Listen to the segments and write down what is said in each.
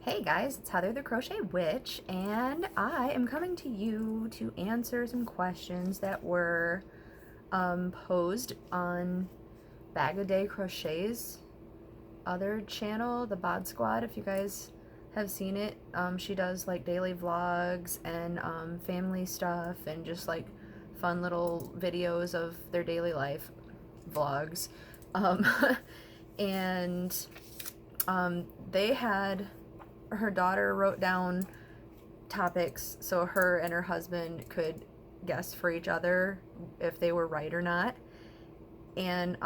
Hey guys, it's Heather the Crochet Witch, and I am coming to you to answer some questions that were posed on Bag a Day Crochet's other channel, the Bod Squad. If you guys have seen it, she does like daily vlogs and family stuff and just like fun little videos of their daily life vlogs. Um, and they had her daughter wrote down topics so her and her husband could guess for each other if they were right or not. And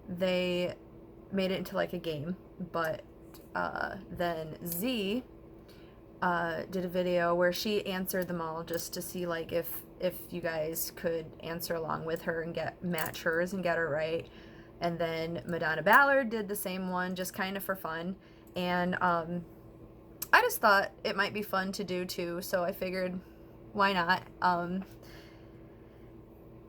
they made it into like a game, but then Z did a video where she answered them all just to see like if you guys could answer along with her and match hers and get her right. And then Madonna Ballard did the same one just kind of for fun. And I just thought it might be fun to do too, so I figured why not?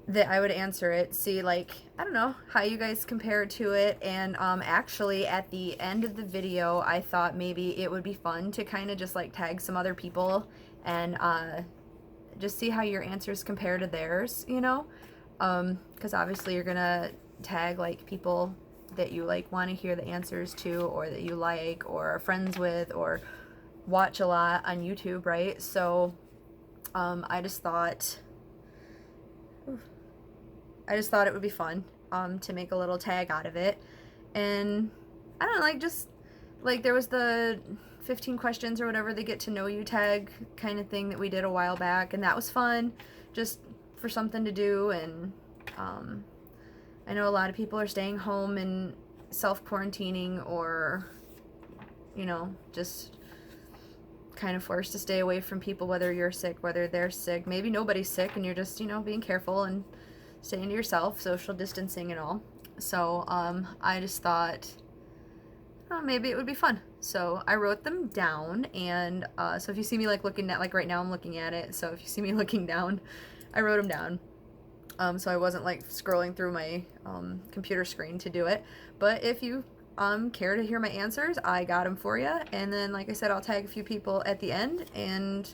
That I would answer it, see like, I don't know, how you guys compare to it. And actually at the end of the video, I thought maybe it would be fun to kind of just like tag some other people and just see how your answers compare to theirs, you know? Because obviously you're gonna tag like people that you like want to hear the answers to, or that you like or are friends with or watch a lot on YouTube, right? So I just thought it would be fun to make a little tag out of it. And I don't know, like just like there was the 15 questions or whatever, the get to know you tag kind of thing that we did a while back, and that was fun just for something to do. And I know a lot of people are staying home and self-quarantining, or, you know, just kind of forced to stay away from people, whether you're sick, whether they're sick. Maybe nobody's sick and you're just, you know, being careful and staying to yourself, social distancing and all. So I just thought, oh, maybe it would be fun. So I wrote them down, and so if you see me like looking at, like right now I'm looking at it, so if you see me looking down, I wrote them down. So I wasn't like scrolling through my computer screen to do it. But if you care to hear my answers, I got them for you. And then, like I said, I'll tag a few people at the end and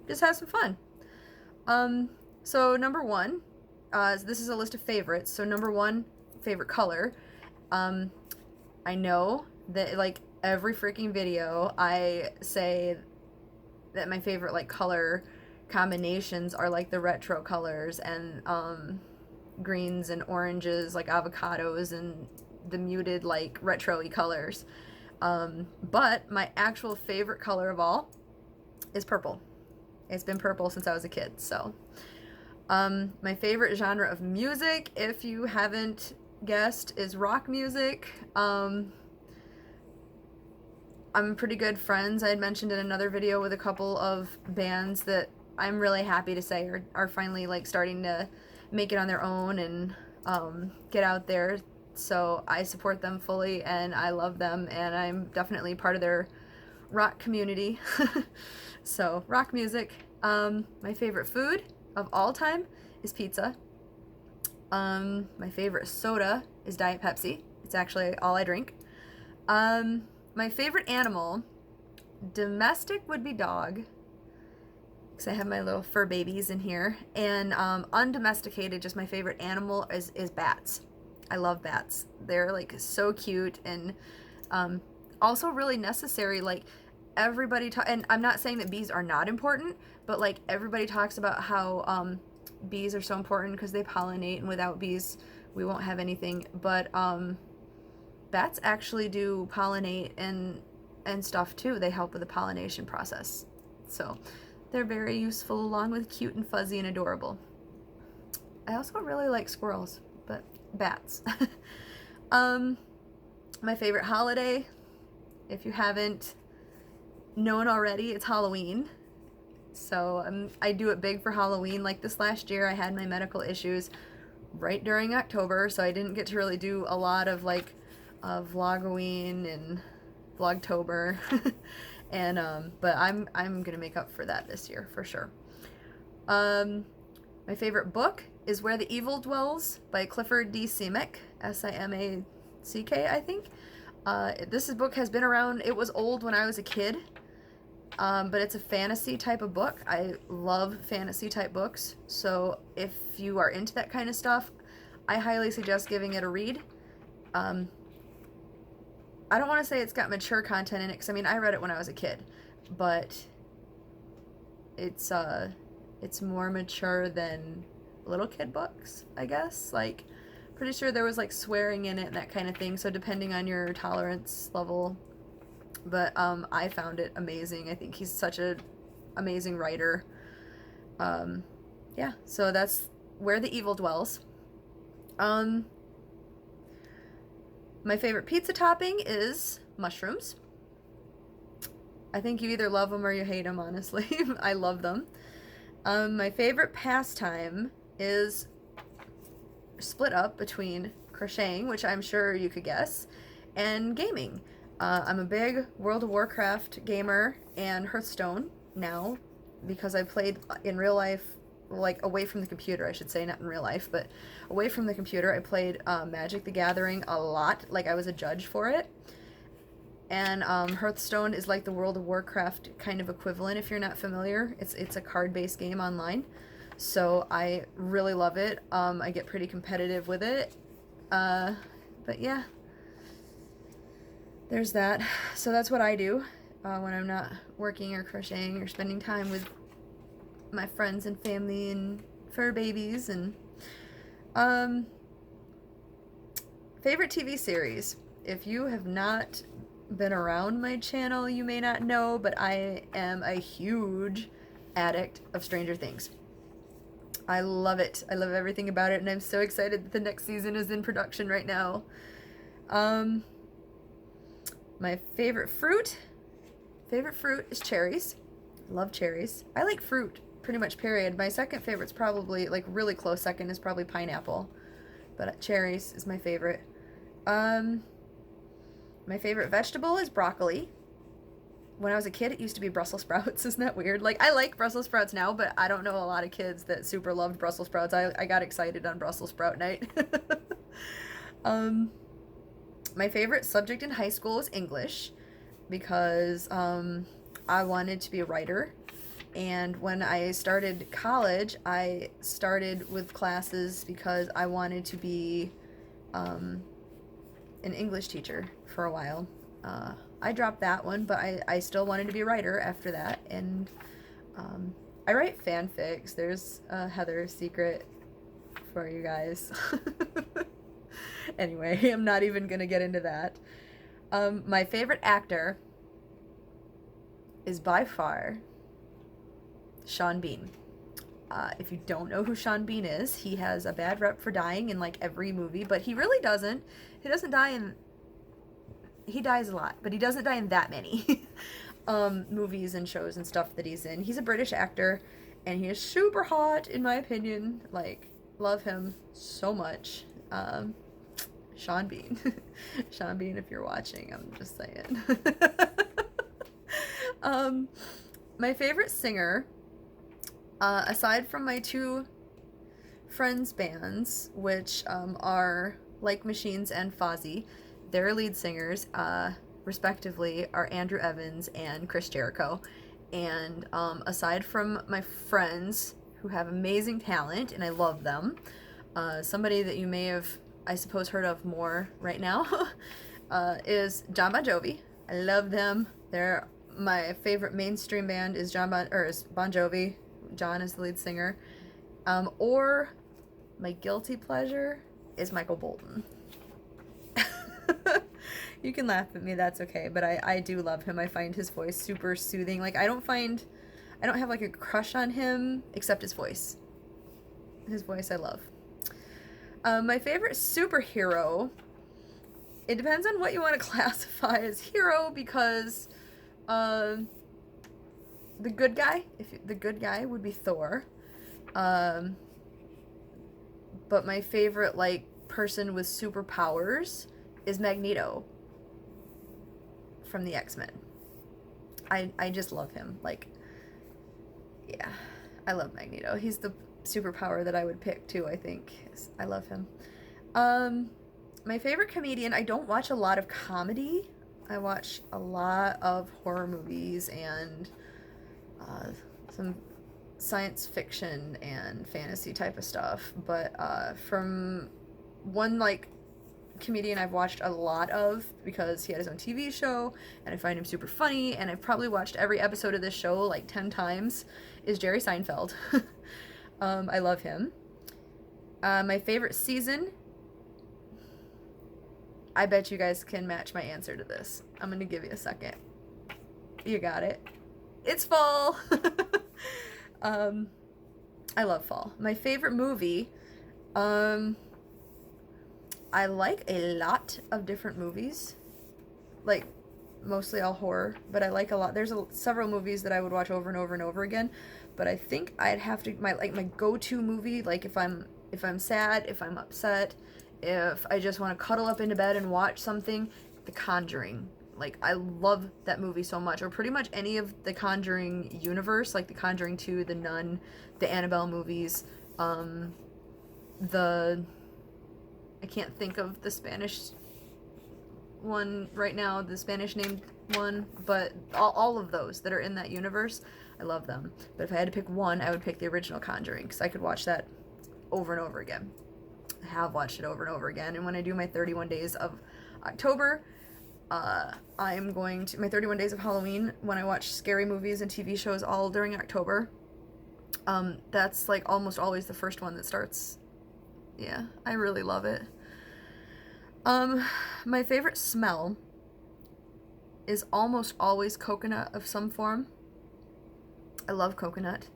just have some fun. So number one, this is a list of favorites. So number one, favorite color. I know that like every freaking video I say that my favorite like color combinations are like the retro colors and greens and oranges, like avocados, and the muted like retro-y colors. But my actual favorite color of all is purple. It's been purple since I was a kid. So my favorite genre of music, if you haven't guessed, is rock music. I'm pretty good friends, I had mentioned in another video, with a couple of bands that I'm really happy to say are finally like starting to make it on their own and get out there. So I support them fully and I love them, and I'm definitely part of their rock community. So rock music. My favorite food of all time is pizza. My favorite soda is Diet Pepsi. It's actually all I drink. My favorite animal, domestic, would be dog, because I have my little fur babies in here. And undomesticated, just my favorite animal is bats. I love bats. They're like so cute, and also really necessary. Like everybody and I'm not saying that bees are not important, but like everybody talks about how bees are so important because they pollinate, and without bees we won't have anything. But bats actually do pollinate and stuff too. They help with the pollination process. So they're very useful, along with cute and fuzzy and adorable. I also really like squirrels, but bats. My favorite holiday, if you haven't known already, it's Halloween. So I do it big for Halloween. Like this last year, I had my medical issues right during October, so I didn't get to really do a lot of like vlogoween and vlogtober. And but I'm gonna make up for that this year for sure. My favorite book is Where the Evil Dwells by Clifford D. Simak, Simack, I think. This book has been around. It was old when I was a kid, but it's a fantasy type of book. I love fantasy type books, so if you are into that kind of stuff, I highly suggest giving it a read. I don't want to say it's got mature content in it, because I mean, I read it when I was a kid, but it's more mature than little kid books, I guess. Like, pretty sure there was like swearing in it and that kind of thing, so depending on your tolerance level. But I found it amazing. I think he's such a amazing writer. Yeah, so that's Where the Evil Dwells. My favorite pizza topping is mushrooms. I think you either love them or you hate them, honestly. I love them. My favorite pastime is split up between crocheting, which I'm sure you could guess, and gaming. I'm a big World of Warcraft gamer and Hearthstone now, because I played in real life, like away from the computer, I should say, not in real life, but away from the computer. I played Magic the Gathering a lot, like I was a judge for it. And Hearthstone is like the World of Warcraft kind of equivalent, if you're not familiar. It's a card-based game online, so I really love it. I get pretty competitive with it, but yeah, there's that. So that's what I do when I'm not working or crocheting or spending time with my friends and family and fur babies. And favorite TV series. If you have not been around my channel, you may not know, but I am a huge addict of Stranger Things. I love it. I love everything about it, and I'm so excited that the next season is in production right now. My favorite fruit is cherries. Love cherries. I like fruit pretty much, period. My second favorite's probably, like really close second, is probably pineapple, but cherries is my favorite. My favorite vegetable is broccoli. When I was a kid, it used to be Brussels sprouts. Isn't that weird? Like, I like Brussels sprouts now, but I don't know a lot of kids that super loved Brussels sprouts. I got excited on Brussels sprout night. My favorite subject in high school was English, because I wanted to be a writer. And when I started college, I started with classes because I wanted to be an English teacher for a while. I dropped that one, but I still wanted to be a writer after that. And I write fanfics. There's a Heather secret for you guys. Anyway, I'm not even going to get into that. My favorite actor is by far Sean Bean. If you don't know who Sean Bean is, he has a bad rep for dying in like every movie, but he really doesn't. He doesn't die in... He dies a lot, but he doesn't die in that many movies and shows and stuff that he's in. He's a British actor, and he is super hot, in my opinion. Like, love him so much. Sean Bean. Sean Bean, if you're watching, I'm just saying. My favorite singer, aside from my two friends' bands, which are Like Machines and Fozzy, their lead singers, respectively, are Andrew Evans and Chris Jericho. And aside from my friends, who have amazing talent, and I love them, somebody that you may have, I suppose, heard of more right now is John Bon Jovi. I love them. They're my favorite mainstream band is Bon Jovi. John is the lead singer. Or my guilty pleasure is Michael Bolton. You can laugh at me, that's okay, but I do love him. I find his voice super soothing. Like, I don't have like a crush on him, except his voice. His voice I love. My favorite superhero, it depends on what you want to classify as hero, because the good guy would be Thor. But my favorite, like, person with superpowers is Magneto from the X-Men. I just love him. Like, yeah, I love Magneto. He's the superpower that I would pick too, I think. I love him. My favorite comedian, I don't watch a lot of comedy. I watch a lot of horror movies and some science fiction and fantasy type of stuff. But from one like comedian I've watched a lot of because he had his own TV show and I find him super funny and I've probably watched every episode of this show like 10 times is Jerry Seinfeld. I love him. My favorite season, I bet you guys can match my answer to this. I'm gonna give you a second. You got it. It's fall. I love fall. My favorite movie, I like a lot of different movies, like mostly all horror, but I like a lot. There's several movies that I would watch over and over and over again, but I think I'd have to my go-to movie, like if I'm sad, if I'm upset, if I just want to cuddle up into bed and watch something, The Conjuring. Like, I love that movie so much, or pretty much any of the Conjuring universe, like The Conjuring 2, The Nun, the Annabelle movies, I can't think of the Spanish one right now, the Spanish named one, but all of those that are in that universe, I love them. But if I had to pick one, I would pick the original Conjuring, because I could watch that over and over again. I have watched it over and over again, and when I do my 31 days of October, I'm going to, my 31 days of Halloween, when I watch scary movies and TV shows all during October, that's like almost always the first one that starts. Yeah, I really love it. My favorite smell is almost always coconut of some form. I love coconut.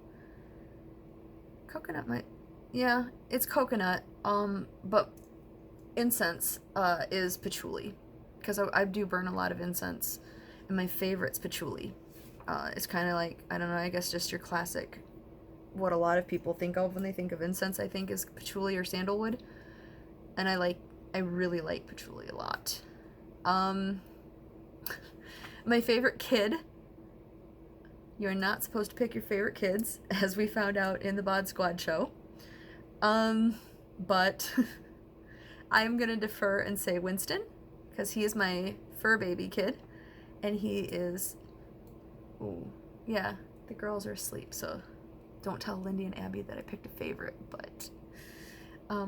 Yeah, it's coconut, but incense, is patchouli, because I do burn a lot of incense, and my favorite's patchouli. It's kind of like, I don't know, I guess just your classic, what a lot of people think of when they think of incense, I think, is patchouli or sandalwood, and I really like patchouli a lot. My favorite kid, you're not supposed to pick your favorite kids, as we found out in the Bod Squad show, but I'm gonna defer and say Winston, because he is my fur baby kid, and he is, ooh, yeah, the girls are asleep, so don't tell Lindy and Abby that I picked a favorite, but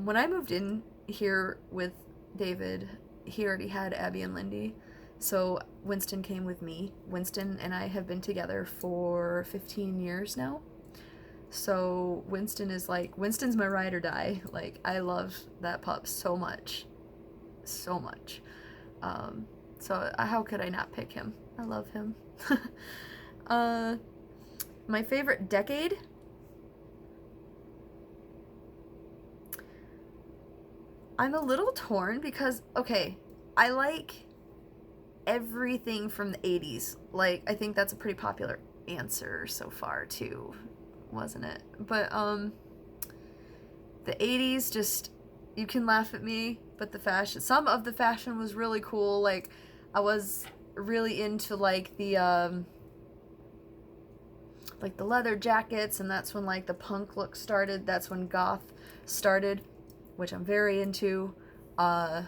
when I moved in here with David, he already had Abby and Lindy, so Winston came with me. Winston and I have been together for 15 years now, so Winston's my ride or die. Like, I love that pup so much, so much. So how could I not pick him? I love him. My favorite decade? I'm a little torn because, okay, I like everything from the 80s. Like, I think that's a pretty popular answer so far, too, wasn't it? But, the 80s, just, you can laugh at me, but some of the fashion was really cool. Like, I was really into, like, the leather jackets, and that's when, like, the punk look started. That's when goth started, which I'm very into. I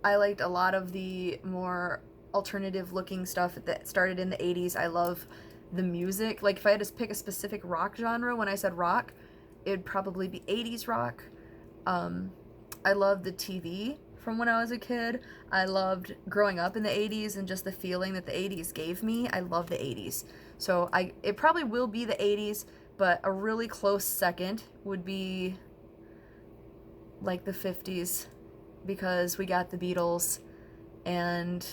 liked a lot of the more alternative looking stuff that started in the 80s. I love the music. Like, if I had to pick a specific rock genre, when I said rock, it'd probably be 80s rock. I loved the TV from when I was a kid. I loved growing up in the 80s and just the feeling that the 80s gave me. I love the 80s. So it probably will be the 80s, but a really close second would be like the 50s, because we got the Beatles, and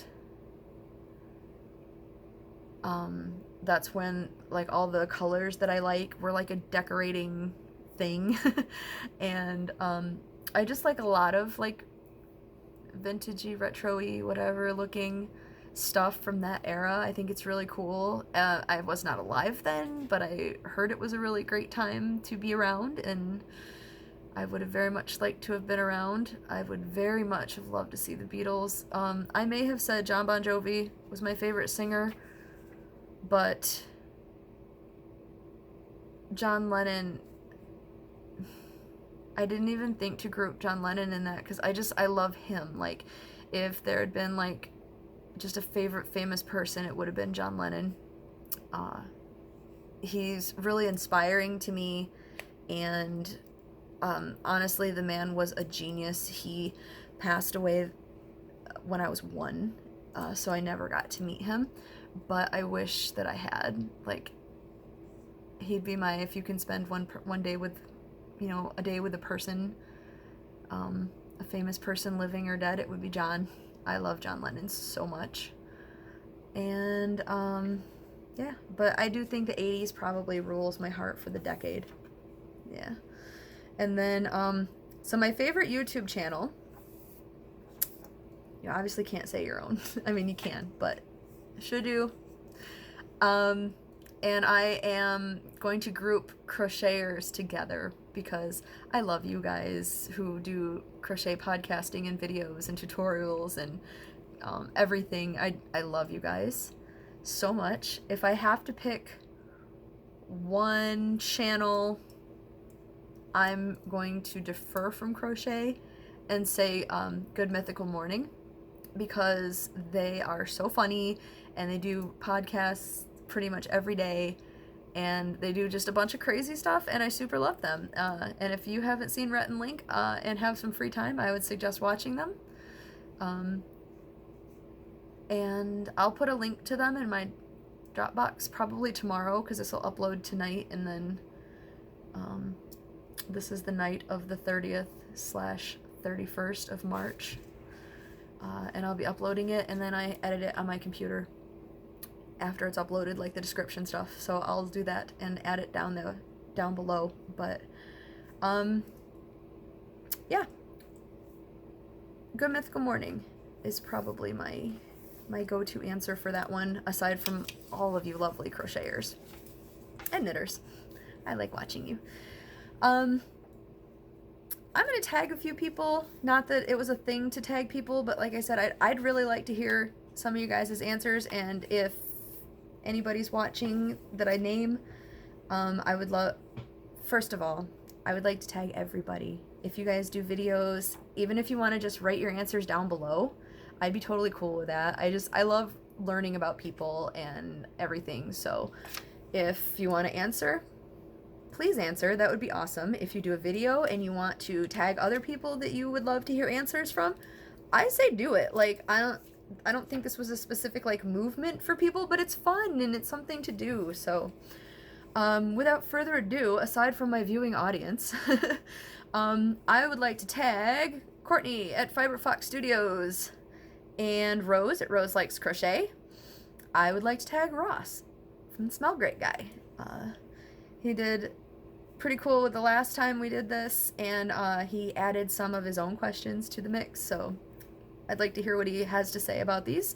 that's when, like, all the colors that I like were like a decorating thing. And I just like a lot of, like, vintagey, retro-y, whatever looking stuff from that era. I think it's really cool. I was not alive then, but I heard it was a really great time to be around, and I would have very much liked to have been around. I would very much have loved to see the Beatles. I may have said John Bon Jovi was my favorite singer, but John Lennon, I didn't even think to group John Lennon in that, because I love him. Like, if there had been, like, just a favorite famous person, it would have been John Lennon. He's really inspiring to me, and honestly, the man was a genius. He passed away when I was 1, so I never got to meet him, but I wish that I had. Like, he'd be my, if you can spend one day with, you know, a day with a person, a famous person, living or dead, it would be John. I love John Lennon so much. And yeah, but I do think the 80s probably rules my heart for the decade. Yeah. And then so my favorite YouTube channel, you obviously can't say your own. I mean, you can, but should you? And I am going to group crocheters together because I love you guys who do crochet podcasting and videos and tutorials and everything. I love you guys so much. If I have to pick one channel, I'm going to defer from crochet and say Good Mythical Morning, because they are so funny and they do podcasts pretty much every day, and they do just a bunch of crazy stuff, and I super love them. And if you haven't seen Rhett and Link and have some free time, I would suggest watching them. And I'll put a link to them in my Dropbox probably tomorrow, because this will upload tonight, and then this is the night of the 30th/31st of March, and I'll be uploading it, and then I edit it on my computer after it's uploaded, like the description stuff, so I'll do that and add it down below. But yeah, Good Mythical Morning is probably my go-to answer for that one, aside from all of you lovely crocheters and knitters. I like watching you. I'm gonna tag a few people, not that it was a thing to tag people, but like I said, I'd really like to hear some of you guys' answers, and if anybody's watching that I name, I would love, first of all, I would like to tag everybody. If you guys do videos, even if you want to just write your answers down below, I'd be totally cool with that. I love learning about people and everything, so if you want to answer, please answer. That would be awesome. If you do a video and you want to tag other people that you would love to hear answers from, I say do it. Like, I don't think this was a specific, like, movement for people, but it's fun and it's something to do. So without further ado, aside from my viewing audience, I would like to tag Courtney at Fiber Fox Studios and Rose at Rose Likes Crochet. I would like to tag Ross from the Smell Great Guy. He did pretty cool with the last time we did this, and he added some of his own questions to the mix, so I'd like to hear what he has to say about these.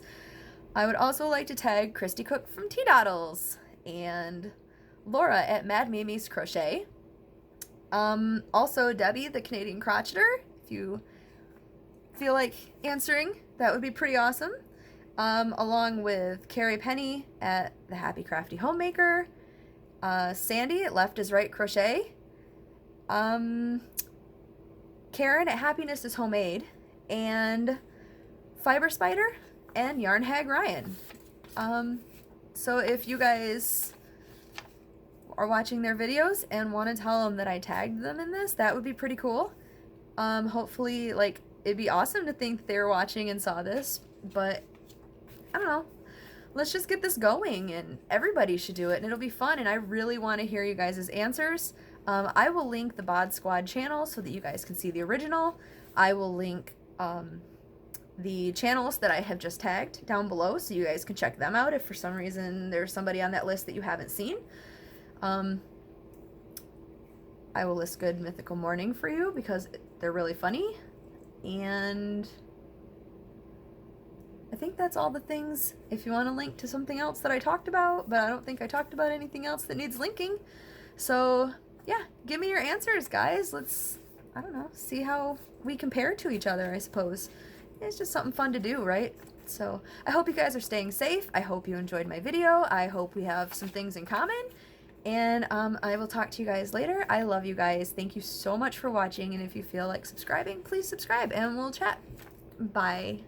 I would also like to tag Christy Cook from Tea Doddles and Laura at Mad Mimi's Crochet. Also Debbie, the Canadian Crocheter, if you feel like answering, that would be pretty awesome. Along with Carrie Penny at The Happy Crafty Homemaker, Sandy at Left is Right Crochet, Karen at Happiness is Homemade, and Fiber Spider and Yarn Hag Ryan. So if you guys are watching their videos and want to tell them that I tagged them in this, that would be pretty cool. Hopefully, like, it'd be awesome to think they were watching and saw this, but I don't know. Let's just get this going, and everybody should do it, and it'll be fun, and I really want to hear you guys' answers. I will link the Bod Squad channel so that you guys can see the original. I will link the channels that I have just tagged down below so you guys can check them out if for some reason there's somebody on that list that you haven't seen. I will list Good Mythical Morning for you because they're really funny, and I think that's all the things. If you want to link to something else that I talked about, but I don't think I talked about anything else that needs linking. So yeah, give me your answers, guys. Let's, I don't know, see how we compare to each other, I suppose. It's just something fun to do, right? So I hope you guys are staying safe. I hope you enjoyed my video. I hope we have some things in common. And I will talk to you guys later. I love you guys. Thank you so much for watching. And if you feel like subscribing, please subscribe and we'll chat. Bye.